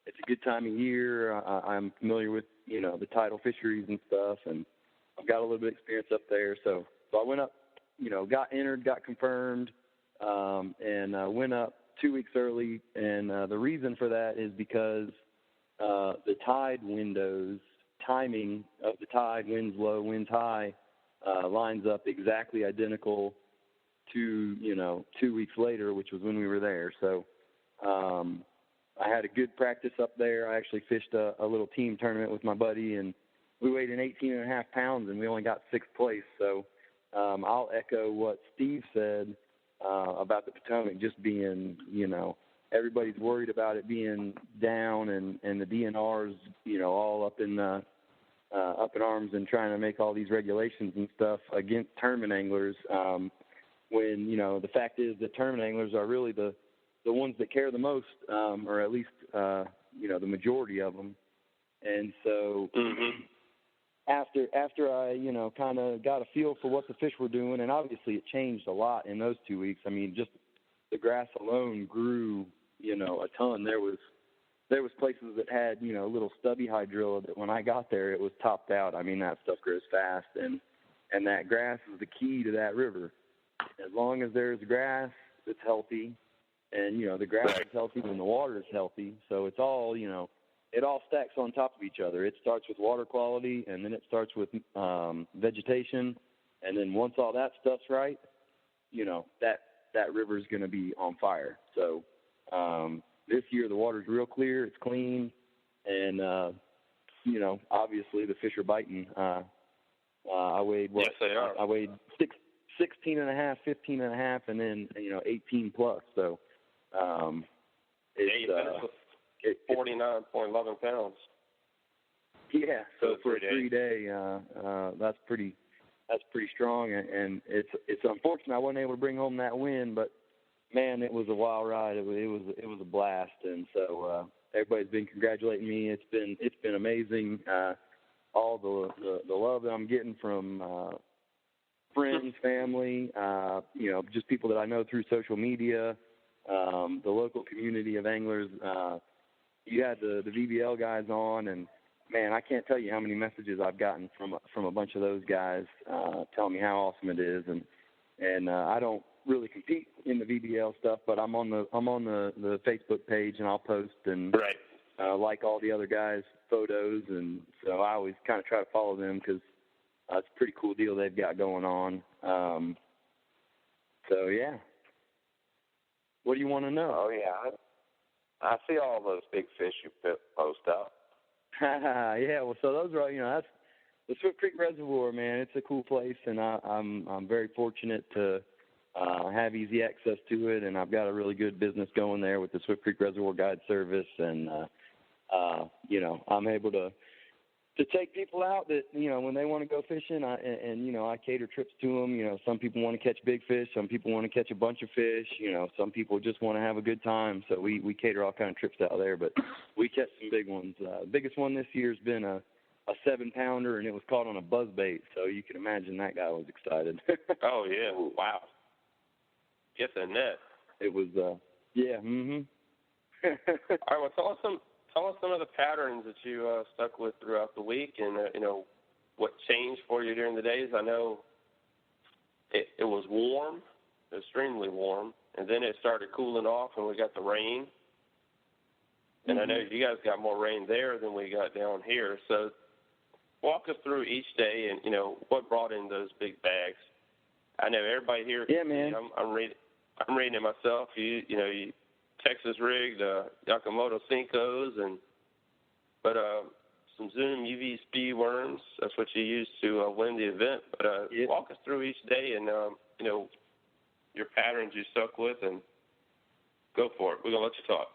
it's a good time of year. I'm familiar with, the tidal fisheries and stuff, and I've got a little bit of experience up there. So I went up, got entered, got confirmed, and went up 2 weeks early. And the reason for that is because the tide windows, timing of the tide, winds low, winds high, lines up exactly identical to, 2 weeks later, which was when we were there. So I had a good practice up there. I actually fished a little team tournament with my buddy, and we weighed in 18.5 pounds, and we only got sixth place. So I'll echo what Steve said about the Potomac just being, everybody's worried about it being down, and the DNR's, all up in arms and trying to make all these regulations and stuff against tournament anglers. When, the fact is that tournament anglers are really the ones that care the most, or at least, the majority of them. And so after I, kind of got a feel for what the fish were doing, and obviously it changed a lot in those 2 weeks. I mean, just the grass alone grew, a ton. There was places that had, little stubby hydrilla that when I got there, it was topped out. I mean, that stuff grows fast, and that grass is the key to that river. As long as there's grass, it's healthy, and, the grass is healthy when the water is healthy. So it's all, it all stacks on top of each other. It starts with water quality, and then it starts with vegetation, and then once all that stuff's right, that river's going to be on fire. So this year the water's real clear, it's clean, and, obviously the fish are biting. I weighed, yes, they are. I weighed 16.5, 15.5, and then, 18 plus. So it's 49.11 pounds. Yeah, so for a 3-day, that's pretty strong, and it's unfortunate I wasn't able to bring home that win, but man, it was a wild ride. It was a blast, and so everybody's been congratulating me. It's been amazing. All the love that I'm getting from friends, family, just people that I know through social media, the local community of anglers. You had the VBL guys on, and man, I can't tell you how many messages I've gotten from a bunch of those guys telling me how awesome it is, and I don't really compete in the VBL stuff, but I'm on the Facebook page, and I'll post and like all the other guys' photos, and so I always kind of try to follow them because it's a pretty cool deal they've got going on. So yeah, what do you want to know? Oh yeah, I see all those big fish you post up. Yeah, well, so those are, that's the Swift Creek Reservoir, man. It's a cool place, and I'm very fortunate to have easy access to it, and I've got a really good business going there with the Swift Creek Reservoir Guide Service, and I'm able to take people out that, when they want to go fishing, I cater trips to them. Some people want to catch big fish, some people want to catch a bunch of fish, some people just want to have a good time. So we cater all kind of trips out there, but we catch some big ones. The biggest one this year has been a 7-pounder, and it was caught on a buzzbait. So you can imagine that guy was excited. Oh yeah. Wow. Get the net. It was, yeah. All right. Well, tell us some of the patterns that you stuck with throughout the week, and what changed for you during the days. I know it was warm, extremely warm, and then it started cooling off, and we got the rain. And I know you guys got more rain there than we got down here. So walk us through each day, and what brought in those big bags. I know everybody here. Yeah, man. I'm reading it myself. You Texas rigged Yakamoto Cincos, but some Zoom UV speed worms. That's what you used to win the event. But walk us through each day and your patterns you stuck with, and go for it. We're gonna let you talk.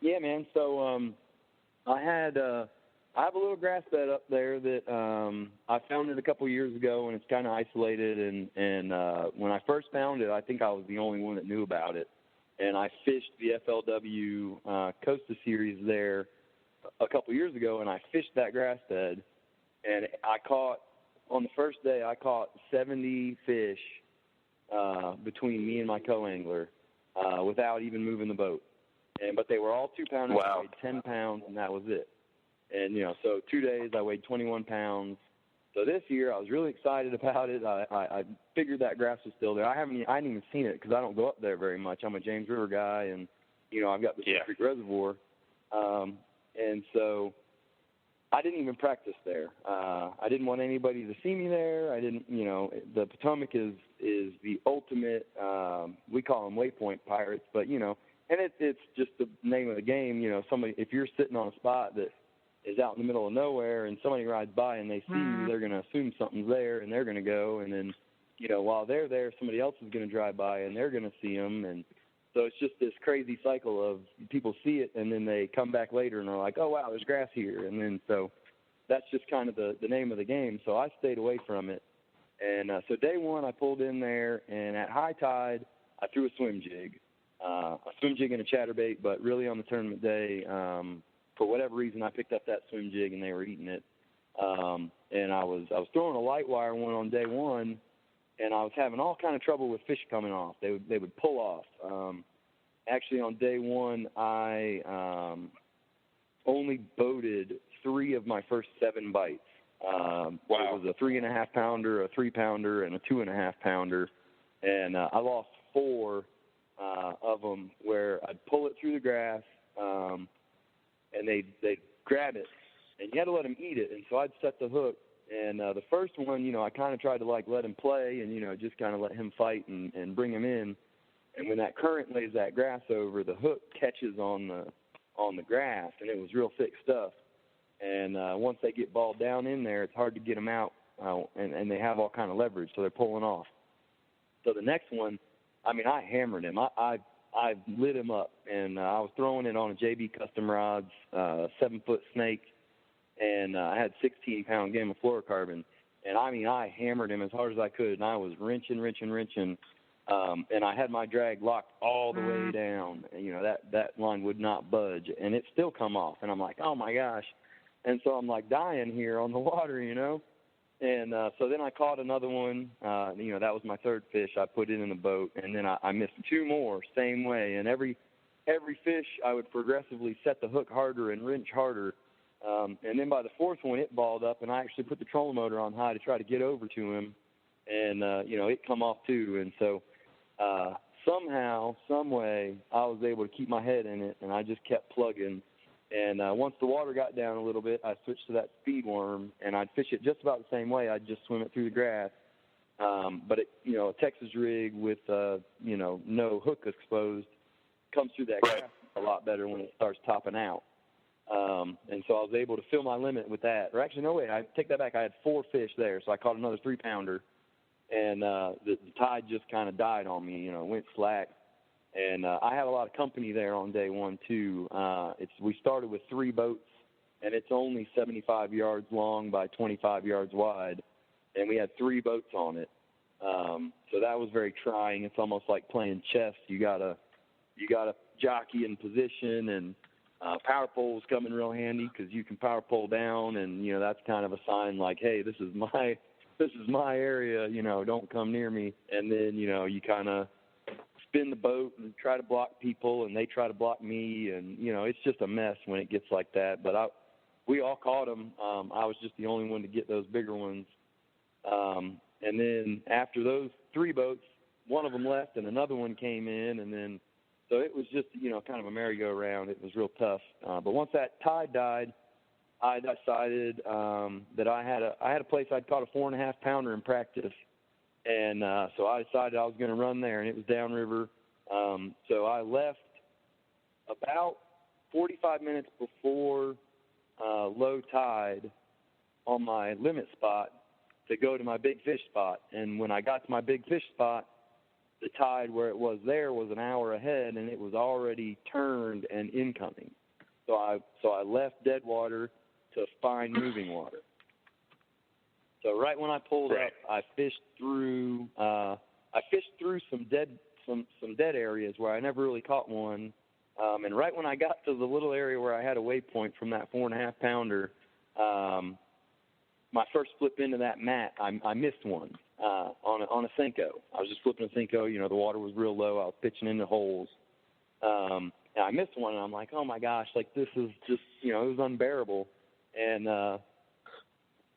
Yeah, man. So I have a little grass bed up there that I found it a couple years ago, and it's kind of isolated. And when I first found it, I think I was the only one that knew about it. And I fished the FLW Costa Series there a couple years ago, and I fished that grass bed. And on the first day, I caught 70 fish between me and my co-angler without even moving the boat. but they were all 2-pounders. Wow. I weighed 10 pounds, and that was it. And, so 2 days I weighed 21 pounds. So this year I was really excited about it. I figured that grass was still there. I hadn't even seen it because I don't go up there very much. I'm a James River guy, and, I've got the Creek Reservoir. And so I didn't even practice there. I didn't want anybody to see me there. I didn't, the Potomac is the ultimate, we call them waypoint pirates, but, and it's just the name of the game. Somebody, if you're sitting on a spot that is out in the middle of nowhere and somebody rides by and they see you, they're going to assume something's there and they're going to go. And then, while they're there, somebody else is going to drive by and they're going to see them. And so it's just this crazy cycle of people see it and then they come back later and they're like, oh, wow, there's grass here. And then so that's just kind of the name of the game. So I stayed away from it. And so day one I pulled in there, and at high tide I threw a swim jig. A swim jig and a chatterbait, but really on the tournament day, for whatever reason, I picked up that swim jig and they were eating it. And I was throwing a light wire one on day one, and I was having all kind of trouble with fish coming off. They would pull off. Actually, on day one, I only boated 3 of my first 7 bites. Wow. It was a 3.5 pounder, a 3 pounder, and a 2.5 pounder, and I lost 4 of them where I'd pull it through the grass. And they'd grab it, and you had to let them eat it. And so I'd set the hook. And the first one, I kind of tried to, let him play and, just kind of let him fight and bring him in. And when that current lays that grass over, the hook catches on the grass, and it was real thick stuff. And once they get balled down in there, it's hard to get them out, and they have all kind of leverage, so they're pulling off. So the next one, I hammered him. I lit him up, and I was throwing it on a JB Custom Rods, 7-foot snake, and I had 16-pound gamma fluorocarbon. And, I hammered him as hard as I could, and I was wrenching, and I had my drag locked all the way down. And, that line would not budge, and it still come off. And I'm like, oh, my gosh. And so I'm, dying here on the water, And so then I caught another one. That was my 3rd fish. I put it in the boat, and then I missed 2 more, same way. And every fish, I would progressively set the hook harder and wrench harder. And then by the 4th one, it balled up, and I actually put the trolling motor on high to try to get over to him. And, it come off too. And so somehow, some way, I was able to keep my head in it, and I just kept plugging. And once the water got down a little bit, I switched to that speed worm, and I'd fish it just about the same way. I'd just swim it through the grass. But, a Texas rig with, no hook exposed comes through that grass a lot better when it starts topping out. And so I was able to fill my limit with that. Or actually, no, wait, I take that back. I had 4 fish there, so I caught another 3-pounder. And the tide just kind of died on me, went slack. And I had a lot of company there on day one, too. We started with 3 boats, and it's only 75 yards long by 25 yards wide. And we had 3 boats on it. So that was very trying. It's almost like playing chess. You gotta jockey in position, and power poles come in real handy because you can power pole down, and, that's kind of a sign like, hey, this is my area, don't come near me. And then, you kind of spin the boat and try to block people, and they try to block me, and it's just a mess when it gets like that. But we all caught them. I was just the only one to get those bigger ones. And then after those 3 boats, one of them left and another one came in, and then so it was just kind of a merry-go-round. It was real tough. But once that tide died, I decided that I had a place I'd caught a 4.5 pounder in practice. And so I decided I was going to run there, and it was downriver. So I left about 45 minutes before low tide on my limit spot to go to my big fish spot. And when I got to my big fish spot, the tide where it was there was an hour ahead, and it was already turned and incoming. So I left dead water to find moving water. So right when I pulled up, I fished through some dead areas where I never really caught one. And right when I got to the little area where I had a waypoint from that 4.5 pounder, my first flip into that mat, I missed one on a Senko. I was just flipping a Senko. The water was real low. I was pitching into holes. and I missed one, and I'm like, oh my gosh, like this is just, it was unbearable. And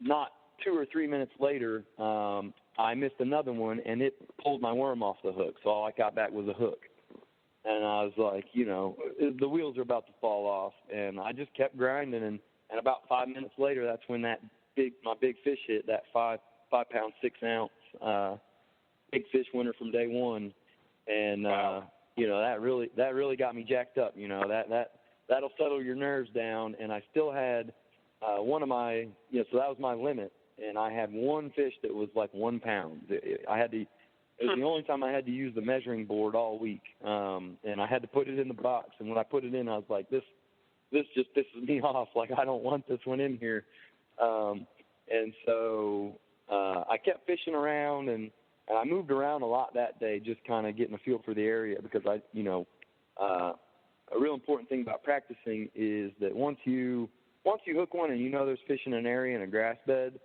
not 2 or 3 minutes later, I missed another one, and it pulled my worm off the hook. So all I got back was a hook. And I was like, the wheels are about to fall off. And I just kept grinding. And about 5 minutes later, that's when my big fish hit, that 5-pound, 6-ounce big fish winner from day one. And, wow. That really got me jacked up. That'll settle your nerves down. And I still had one of my, so that was my limit. And I had one fish that was like 1 pound. It was the only time I had to use the measuring board all week. And I had to put it in the box. And when I put it in, I was like, this just pisses me off. Like, I don't want this one in here. And so I kept fishing around, and I moved around a lot that day, just kind of getting a feel for the area, because a real important thing about practicing is that once you hook one and there's fish in an area in a grass bed,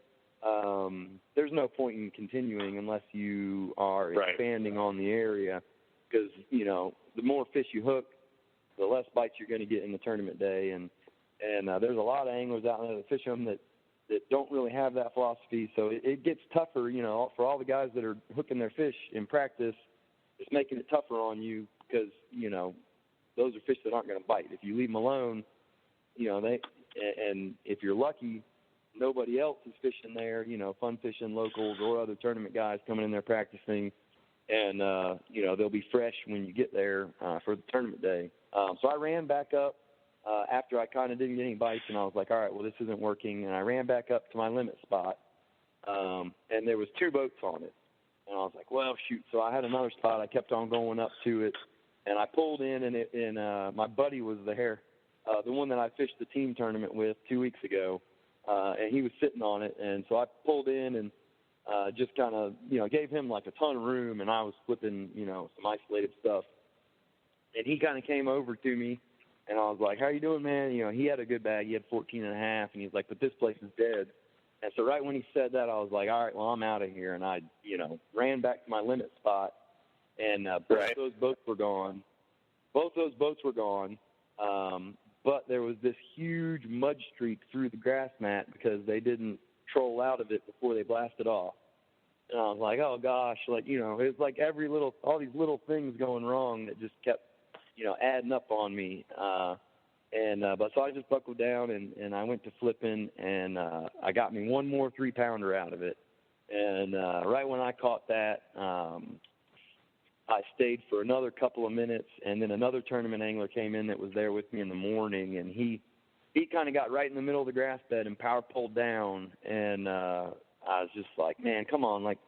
there's no point in continuing unless you are expanding on the area, because, the more fish you hook, the less bites you're going to get in the tournament day. And there's a lot of anglers out there that fish them that don't really have that philosophy. So it gets tougher, for all the guys that are hooking their fish in practice. It's making it tougher on you because, those are fish that aren't going to bite. If you leave them alone, and if you're lucky, nobody else is fishing there, fun fishing locals or other tournament guys coming in there practicing, and, they'll be fresh when you get there for the tournament day. So I ran back up after I kind of didn't get any bites, and I was like, all right, well, this isn't working. And I ran back up to my limit spot, and there was 2 boats on it. And I was like, well, shoot. So I had another spot. I kept on going up to it, and I pulled in, and my buddy was there, the one that I fished the team tournament with 2 weeks ago. And he was sitting on it, and so I pulled in and just kind of, gave him like a ton of room, and I was flipping, some isolated stuff. And he kind of came over to me, and I was like, how you doing, man? He had a good bag. He had 14 and a half, and he's like, but this place is dead. And so right when he said that, I was like, all right, well, I'm out of here. And I, ran back to my limit spot, and both those boats were gone. Both those boats were gone. But there was this huge mud streak through the grass mat because they didn't troll out of it before they blasted off. And I was like, oh gosh, like, it was like all these little things going wrong that just kept, adding up on me. But so I just buckled down and I went to flipping, and I got me one more 3-pounder out of it. And right when I caught that, I stayed for another couple of minutes, and then another tournament angler came in that was there with me in the morning, and he kind of got right in the middle of the grass bed and power pulled down, and I was just like, man, come on, like,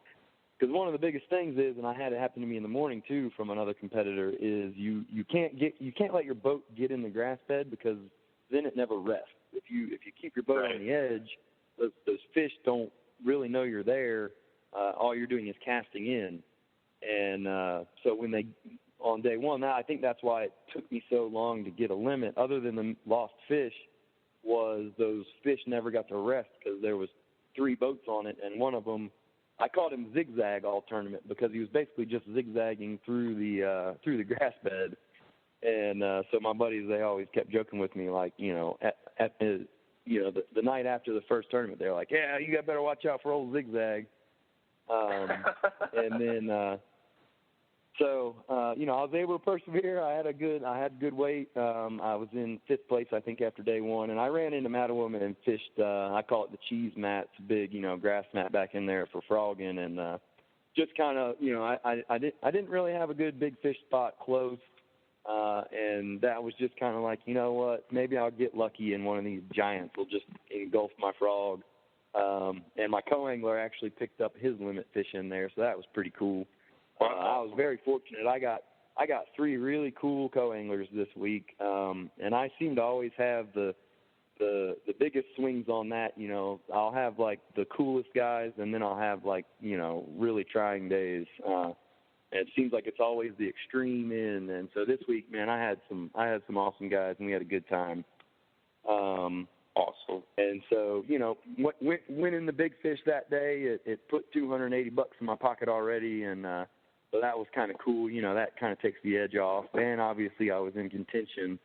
because one of the biggest things is, and I had it happen to me in the morning too from another competitor, is you can't let your boat get in the grass bed, because then it never rests. If you keep your boat on the edge, those fish don't really know you're there. All you're doing is casting in. And so when on day one, I think that's why it took me so long to get a limit, other than the lost fish, was those fish never got to rest because there was 3 boats on it, and one of them, I called him Zigzag all tournament because he was basically just zigzagging through the grass bed. And so my buddies, they always kept joking with me, like, the night after the first tournament, they're like, yeah, you got better watch out for old Zigzag. And then, so I was able to persevere. I had good weight. I was in 5th place, I think, after day one, and I ran into Mattawoman and fished, I call it the cheese mat. It's a big, grass mat back in there for frogging, and, just kind of, I didn't really have a good big fish spot close. And that was just kind of like, you know what, maybe I'll get lucky and one of these giants will just engulf my frog. And my co-angler actually picked up his limit fish in there, so that was pretty cool. I was very fortunate. I got 3 really cool co-anglers this week, and I seem to always have the biggest swings on that. I'll have like the coolest guys, and then I'll have like really trying days. It seems like it's always the extreme end, and so this week, man, I had some awesome guys, and we had a good time. Awesome. And so, winning the big fish that day, it put $280 in my pocket already, and So that was kind of cool. That kind of takes the edge off. And obviously I was in contention